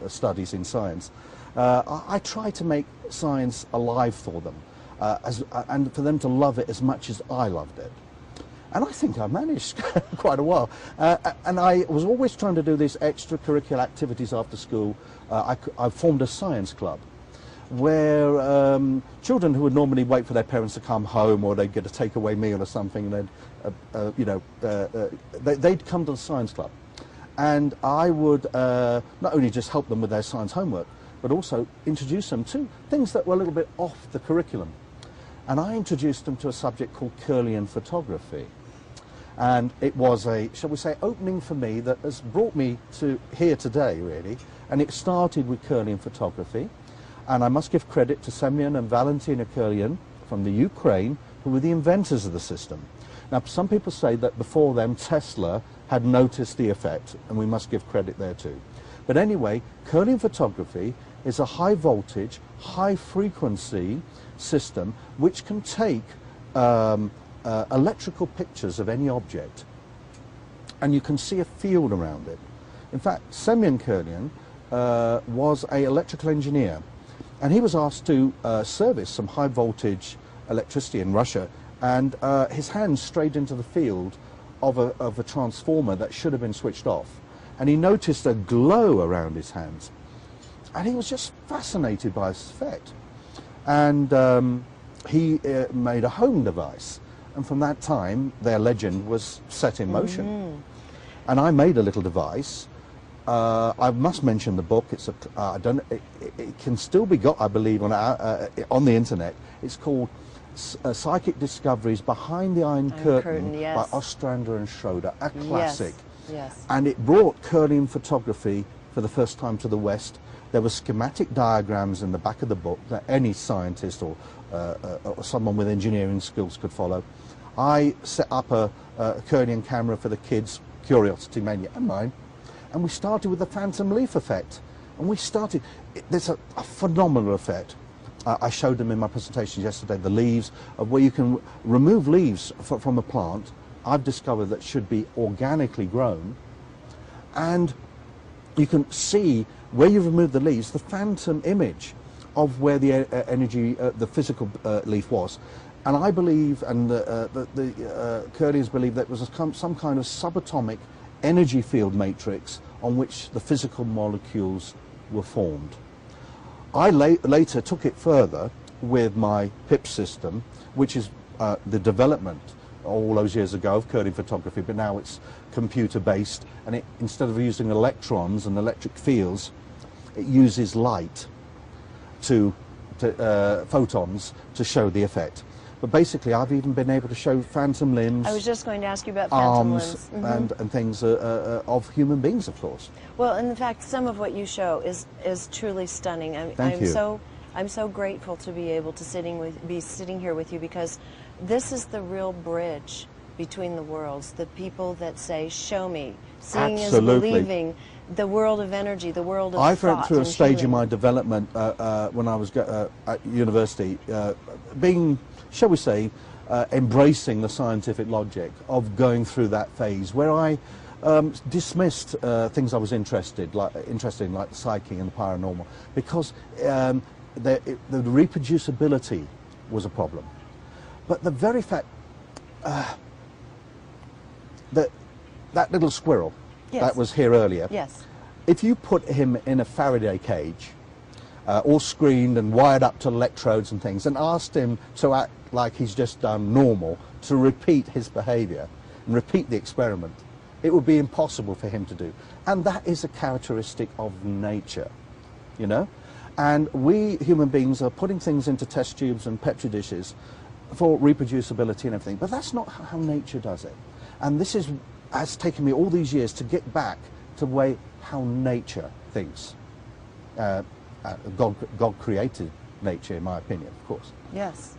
studies in science, I try to make science alive for them, and for them to love it as much as I loved it. And I think I managed quite a while. And I was always trying to do these extracurricular activities after school. I formed a science club where children who would normally wait for their parents to come home, or they'd get a takeaway meal or something, and they'd come to the science club. And I would not only just help them with their science homework, but also introduce them to things that were a little bit off the curriculum. And I introduced them to a subject called Kirlian photography. And it was a, shall we say, opening for me that has brought me to here today, really. And it started with Kirlian photography. And I must give credit to Semyon and Valentina Kirlian from the Ukraine, who were the inventors of the system. Now, some people say that before them, Tesla had noticed the effect, and we must give credit there too. But anyway, Kirlian photography is a high voltage, high frequency system which can take electrical pictures of any object, and you can see a field around it. In fact, Semyon Kirlian was an electrical engineer, and he was asked to service some high voltage electricity in Russia, and his hands strayed into the field of a transformer that should have been switched off, and he noticed a glow around his hands, and he was just fascinated by this effect. And he made a home device, and from that time their legend was set in motion. And I made a little device. I must mention the book. It's it can still be got, I believe, on the internet. It's called Psychic Discoveries Behind the Iron Curtain, yes, by Ostrander and Schroeder, a classic. Yes. And it brought Kirlian photography for the first time to the West. There were schematic diagrams in the back of the book that any scientist or someone with engineering skills could follow. I set up a Kirlian camera for the kids, curiosity mainly, and mine, and we started with the phantom leaf effect. And we started, there's a phenomenal effect. I showed them in my presentation yesterday, the leaves, where you can remove leaves from a plant. I've discovered that should be organically grown, and you can see where you've removed the leaves, the phantom image of where the energy, the physical leaf was. And I believe, and the Kirlians believe, that it was some kind of subatomic energy field matrix on which the physical molecules were formed. I later took it further with my PIP system, which is the development all those years ago of Kirlian photography, but now it's computer-based, and instead of using electrons and electric fields, it uses light photons to show the effect. But basically, I've even been able to show phantom limbs. I was just going to ask you about phantom arms, limbs. and things of human beings, of course. Well, in fact, some of what you show is truly stunning. I'm so grateful to be able to be sitting here with you, because this is the real bridge between the worlds. The people that say, "Show me." Seeing Absolutely. is believing. The world of energy, the world of I thought went through a and stage healing. in my development when I was at university, being, shall we say, embracing the scientific logic of going through that phase where I dismissed things I was interested in, like the psychic and the paranormal, because the reproducibility was a problem. But the very fact that little squirrel, yes, that was here earlier, yes, if you put him in a Faraday cage, all screened and wired up to electrodes and things, and asked him to act like he's just done normal, to repeat his behavior and repeat the experiment, it would be impossible for him to do. And that is a characteristic of nature, you know? And we human beings are putting things into test tubes and Petri dishes for reproducibility and everything, but that's not how nature does it. And this has taken me all these years to get back to the way how nature thinks. God created nature, in my opinion, of course. yes.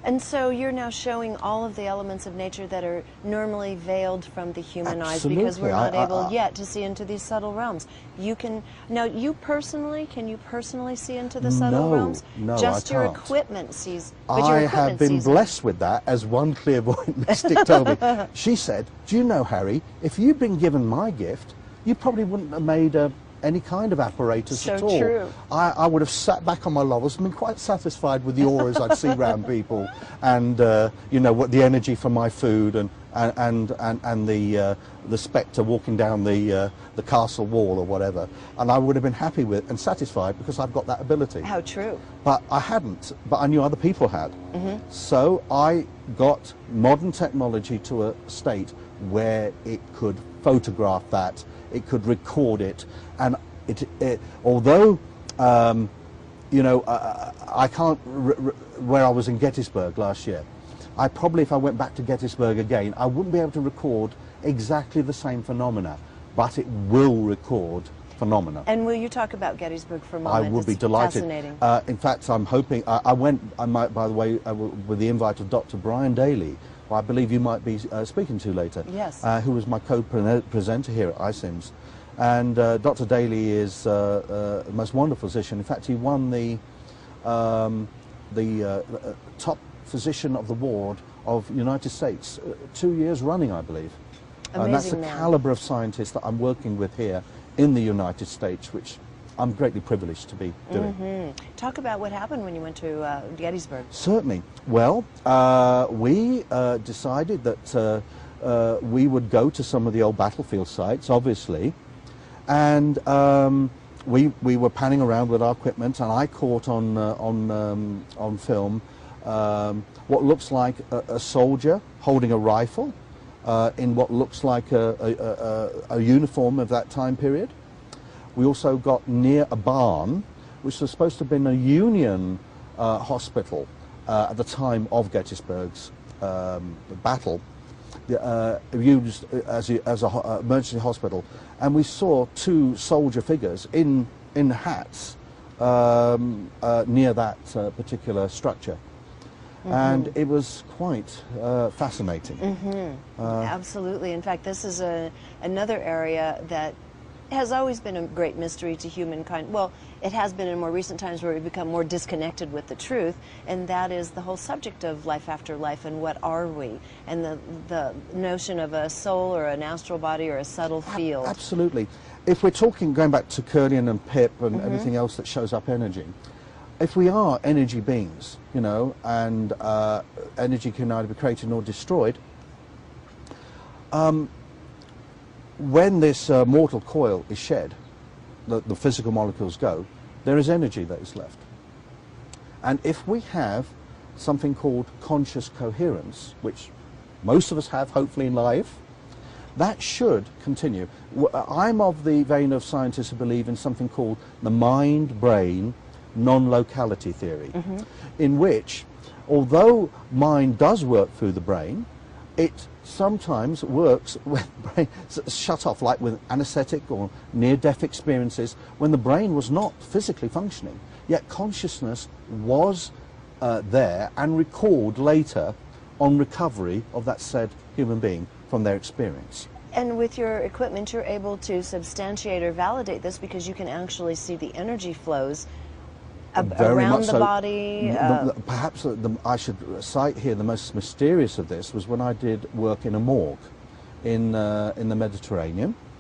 And so you're now showing all of the elements of nature that are normally veiled from the human eyes, because we're not able yet to see into these subtle realms. You can, now you personally, can you personally see into the subtle realms? No, just I your can't. equipment sees, but your I equipment have been sees it. blessed with that, as one clairvoyant mystic told me. She said, "Do you know, Harry, if you'd been given my gift, you probably wouldn't have made a any kind of apparatus so at all. True. I would have sat back on my laurels and been quite satisfied with the auras I'd see around people, and you know, what the energy from my food and the spectre walking down the castle wall or whatever, and I would have been happy with and satisfied because I've got that ability. How true. But I hadn't, but I knew other people had. So I got modern technology to a state where it could photograph that, it could record it, and although you know, I can't, where I was in Gettysburg last year, I probably, if I went back to Gettysburg again, I wouldn't be able to record exactly the same phenomena, but it will record phenomena. And will you talk about Gettysburg for a moment? I would be delighted. Fascinating. In fact, I'm hoping, I might, by the way, with the invite of Dr. Brian Daly, who I believe you might be speaking to later. Yes. Who was my co-presenter here at iSIMS. And Dr. Daly is the most wonderful physician. In fact, he won the top physician of the ward of United States 2 years running, I believe. Amazing and that's the man. caliber of scientist that I'm working with here in the United States, which I'm greatly privileged to be doing. Talk about what happened when you went to Gettysburg. Certainly. Well, we decided that we would go to some of the old battlefield sites, obviously, and we were panning around with our equipment, and I caught on film what looks like a soldier holding a rifle in what looks like a uniform of that time period. We also got near a barn, which was supposed to have been a Union hospital at the time of Gettysburg's battle, used as an emergency hospital. And we saw two soldier figures in hats near that particular structure. And it was quite fascinating. Absolutely. In fact, this is another area that has always been a great mystery to humankind. Well, it has been in more recent times where we've become more disconnected with the truth, and that is the whole subject of life after life and what are we, and the notion of a soul or an astral body or a subtle field. Absolutely. If we're talking, going back to Kirlian and Pip and everything else that shows up energy, if we are energy beings, you know, and energy can neither be created nor destroyed, when this mortal coil is shed, the physical molecules go, there is energy that is left. And if we have something called conscious coherence, which most of us have hopefully in life, that should continue. I'm of the vein of scientists who believe in something called the mind-brain non-locality theory, in which, although mind does work through the brain, it sometimes works when the brain shut off, like with anesthetic or near-death experiences, when the brain was not physically functioning, yet consciousness was there and recalled later on recovery of that said human being from their experience. And with your equipment, you're able to substantiate or validate this because you can actually see the energy flows around the body. Perhaps I should cite here the most mysterious of this was when I did work in a morgue in the Mediterranean,